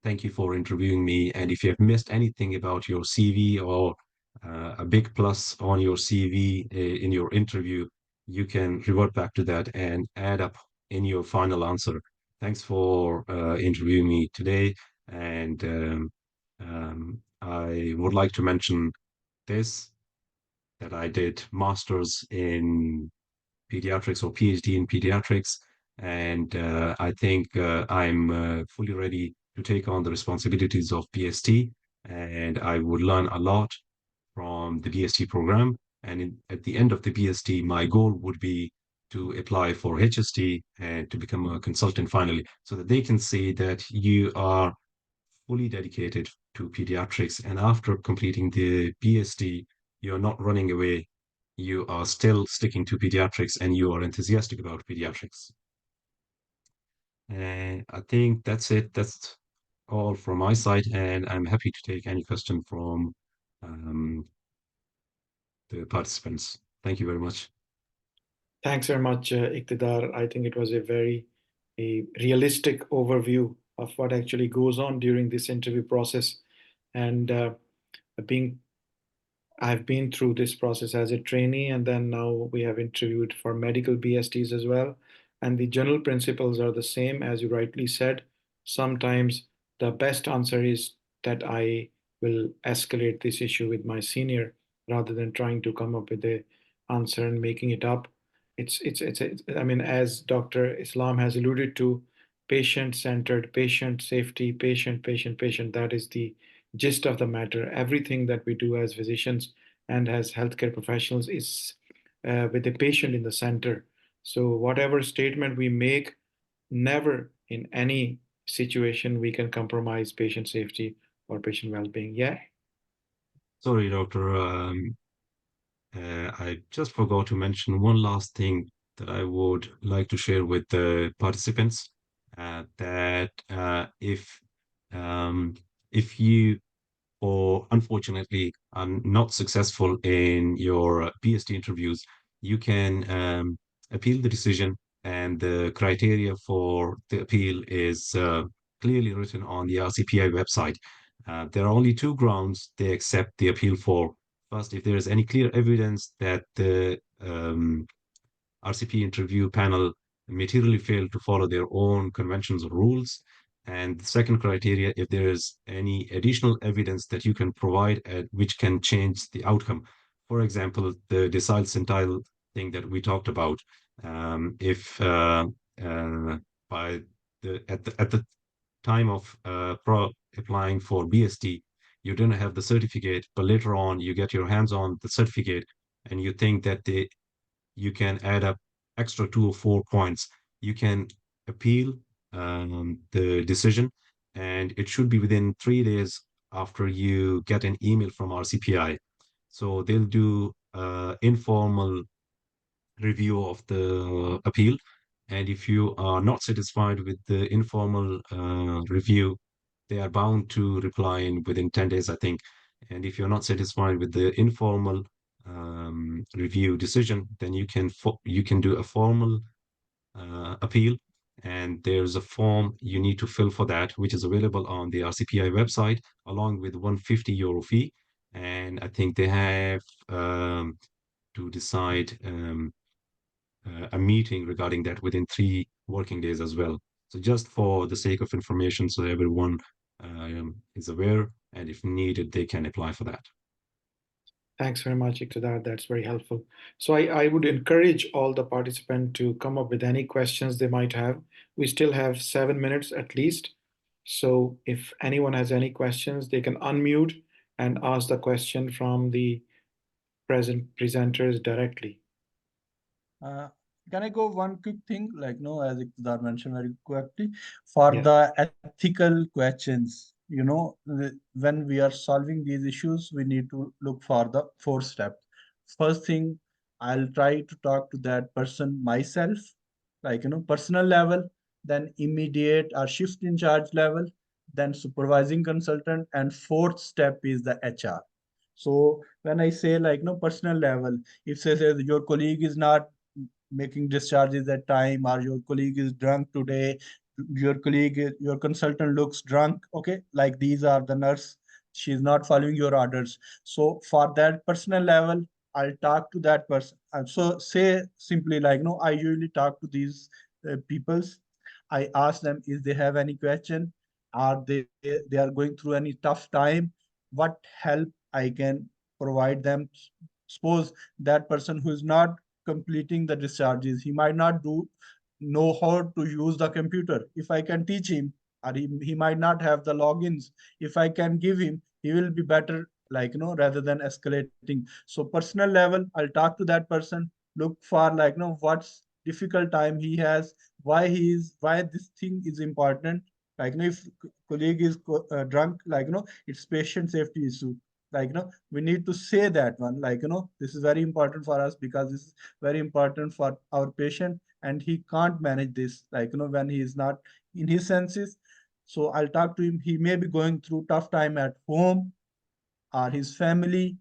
thank you for interviewing me. And if you have missed anything about your CV or a big plus on your CV in your interview, you can revert back to that and add up in your final answer. Thanks for interviewing me today. And I would like to mention this, that I did masters in pediatrics or PhD in pediatrics, and I think I'm fully ready to take on the responsibilities of BST, and I would learn a lot from the BST program. And at the end of the BST, my goal would be to apply for HST and to become a consultant finally, so that they can see that you are fully dedicated to pediatrics. And after completing the BST, you're not running away. You are still sticking to pediatrics and you are enthusiastic about pediatrics. And I think that's it. That's all from my side. And I'm happy to take any question from um, the participants. Thank you very much. Thanks very much, Iqtidar. I think it was a realistic overview of what actually goes on during this interview process. And being I've been through this process as a trainee, and then now we have interviewed for medical BSTs as well. And the general principles are the same, as you rightly said. Sometimes the best answer is that I will escalate this issue with my senior rather than trying to come up with the answer and making it up. I mean, as Dr. Islam has alluded to, patient centered, patient safety, patient. That is the gist of the matter. Everything that we do as physicians and as healthcare professionals is with the patient in the center. So, whatever statement we make, never in any situation we can compromise patient safety or patient well being. Yeah. Sorry, doctor. I just forgot to mention one last thing that I would like to share with the participants. That if you, or unfortunately are not successful in your BST interviews, you can appeal the decision, and the criteria for the appeal is clearly written on the RCPI website. There are only two grounds they accept the appeal for. First, if there is any clear evidence that the RCP interview panel materially failed to follow their own conventions or rules. And the second criteria, if there is any additional evidence that you can provide which can change the outcome. For example, the decile centile thing that we talked about. If by at the time of applying for BST, you didn't have the certificate, but later on you get your hands on the certificate and you think that you can add up extra 2 or 4 points. You can appeal the decision, and it should be within 3 days after you get an email from RCPI. So they'll do informal review of the appeal. And if you are not satisfied with the informal review, they are bound to reply in within 10 days, I think. And if you're not satisfied with the informal review decision, then you can do a formal appeal. And there's a form you need to fill for that, which is available on the RCPI website, along with €150 fee. And I think they have to decide a meeting regarding that within 3 working days as well. So just for the sake of information, so everyone is aware, and if needed, they can apply for that. Thanks very much, Iqtidar. That's very helpful. So I would encourage all the participants to come up with any questions they might have. We still have 7 minutes at least. So if anyone has any questions, they can unmute and ask the question from the presenters directly. Can I go one quick thing, like, no, as Iqtidar mentioned very quickly, for Yeah. the ethical questions, when we are solving these issues, we need to look for the 4 steps. First thing, I'll try to talk to that person myself, like, personal level, then immediate or shift in charge level, then supervising consultant, and fourth step is the HR. So when I say, like, no, personal level, if say your colleague is not making discharges at time, or your colleague is drunk today, your consultant looks drunk, okay, like these are the nurse, she's not following your orders. So for that personal level, I'll talk to that person. And so say simply, like, no, I usually talk to these peoples. I ask them if they have any question, are they are going through any tough time, what help I can provide them. Suppose that person who is not completing the discharges, he might not know how to use the computer. If I can teach him, or he might not have the logins. If I can give him, he will be better, rather than escalating. So personal level, I'll talk to that person, look for what's difficult time he has, why this thing is important. If colleague is drunk, it's patient safety issue. We need to say that one, this is very important for us because this is very important for our patient, and he can't manage this, when he is not in his senses. So I'll talk to him. He may be going through tough time at home, or his family,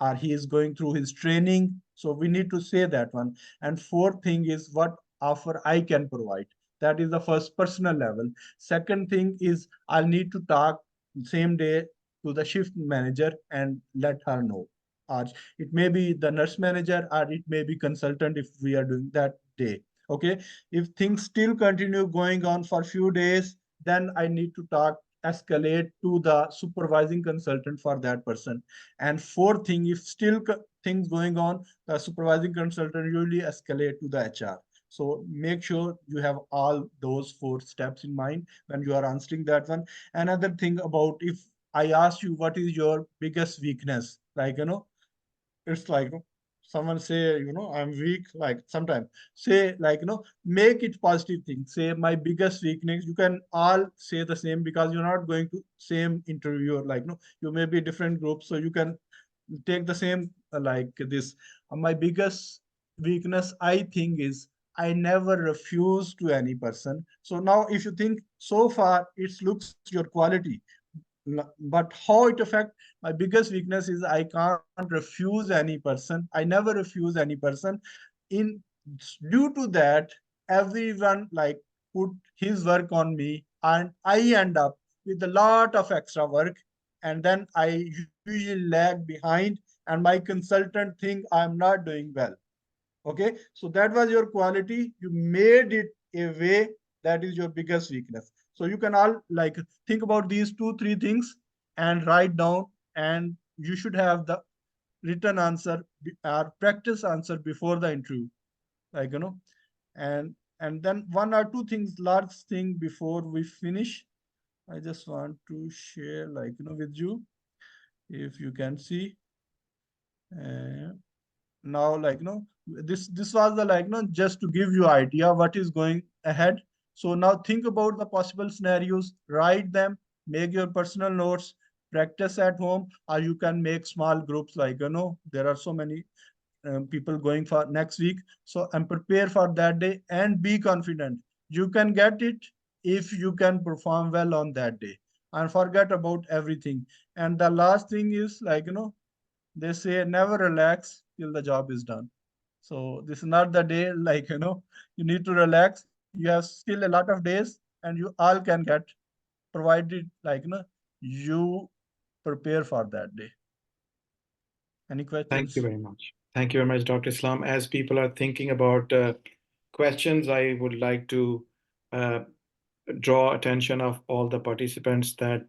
or he is going through his training. So we need to say that one. And fourth thing is what offer I can provide. That is the first personal level. Second thing is I'll need to talk same day to the shift manager and let her know. Or it may be the nurse manager, or it may be consultant if we are doing that day. Okay. If things still continue going on for few days, then I need to talk, escalate to the supervising consultant for that person. And fourth thing, if still things going on, the supervising consultant usually escalate to the HR. So make sure you have all those four steps in mind when you are answering that one. Another thing about, if I ask you what is your biggest weakness, it's someone say, I'm weak, sometimes say, make it positive thing. Say my biggest weakness. You can all say the same because you're not going to same interviewer, you may be different groups, so you can take the same, like this. My biggest weakness, I think, is I never refuse to any person. So now if you think so far, it looks your quality, but how it affect, my biggest weakness is I can't refuse any person. I never refuse any person. In Due to that, everyone put his work on me, and I end up with a lot of extra work, and then I usually lag behind, and my consultant think I'm not doing well. Okay, so that was your quality. You made it a way. That is your biggest weakness. So you can all think about these two, three things and write down, and you should have the written answer or practice answer before the interview, like you know, and then one or two things, large thing before we finish. I just want to share, with you, if you can see. Uh, Now this was the just to give you idea what is going ahead. So now think about the possible scenarios, write them, make your personal notes, practice at home, or you can make small groups, there are so many people going for next week. So and prepare for that day and be confident you can get it if you can perform well on that day, and forget about everything. And the last thing is, they say never relax till the job is done. So this is not the day, you need to relax. You have still a lot of days, and you all can get, provided you prepare for that day. Any Thank you questions? very much. Thank you very much, Dr. Islam. As people are thinking about questions, I would like to uh, draw attention of all the participants that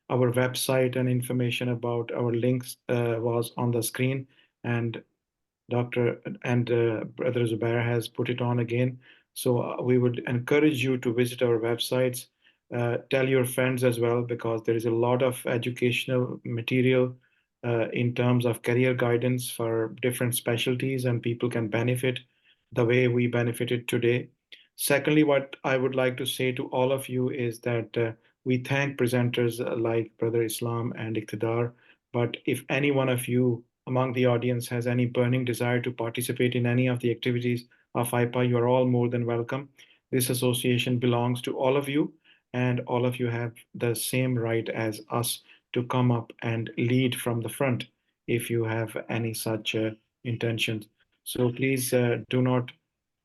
our website and information about our links was on the screen, and Dr. and Brother Zubair has put it on again. So we would encourage you to visit our websites. Tell your friends as well, because there is a lot of educational material in terms of career guidance for different specialties, and people can benefit the way we benefited today. Secondly, what I would like to say to all of you is that we thank presenters like Brother Islam and Iqtidar. But if any one of you among the audience has any burning desire to participate in any of the activities of IPA, you are all more than welcome. This association belongs to all of you, and all of you have the same right as us to come up and lead from the front if you have any such intentions. So please do not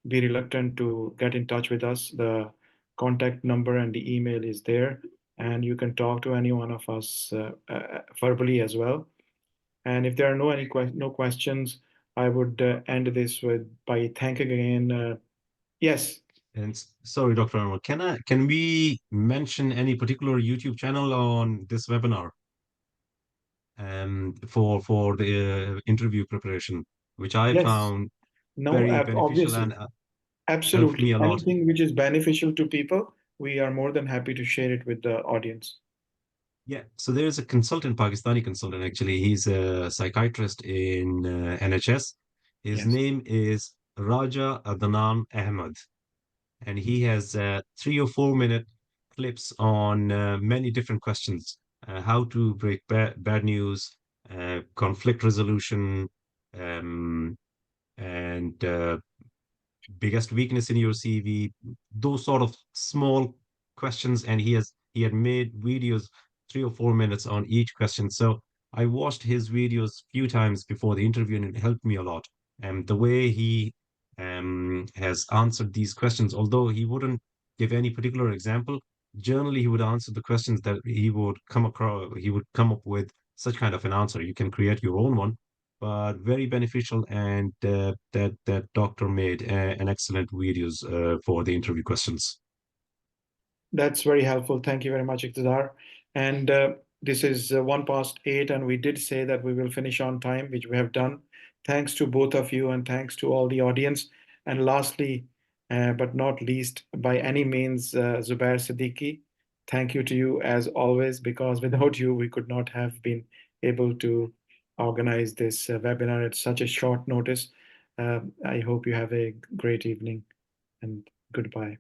be reluctant to get in touch with us. The contact number and the email is there, and you can talk to any one of us verbally as well. And if there are no questions, I would end this with by thanking again. Yes, And sorry, Dr. Anwar, can we mention any particular YouTube channel on this webinar? for the interview preparation, which I Yes. found No, very beneficial and obviously. helped me Absolutely. a lot. Anything which is beneficial to people, we are more than happy to share it with the audience. Yeah, so there's a consultant, Pakistani consultant actually. He's a psychiatrist in NHS. His Yes. name is Raja Adnan Ahmed, and he has 3 or 4 minute clips on many different questions: how to break bad news, conflict resolution, um, and biggest weakness in your CV, those sort of small questions. And he had made videos 3 or 4 minutes on each question. So I watched his videos few times before the interview, and it helped me a lot. And the way he has answered these questions, although he wouldn't give any particular example, generally he would answer the questions that he would come across. He would come up with such kind of an answer. You can create your own one, but very beneficial. And that doctor made an excellent videos for the interview questions. That's very helpful. Thank you very much, Iqtidar. And this is 1 past 8, and we did say that we will finish on time, which we have done. Thanks to both of you, and thanks to all the audience. And lastly, but not least, by any means, Zubair Siddiqui, thank you to you as always, because without you, we could not have been able to organize this webinar at such a short notice. I hope you have a great evening, and goodbye.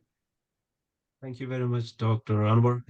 Thank you very much, Dr. Anwar.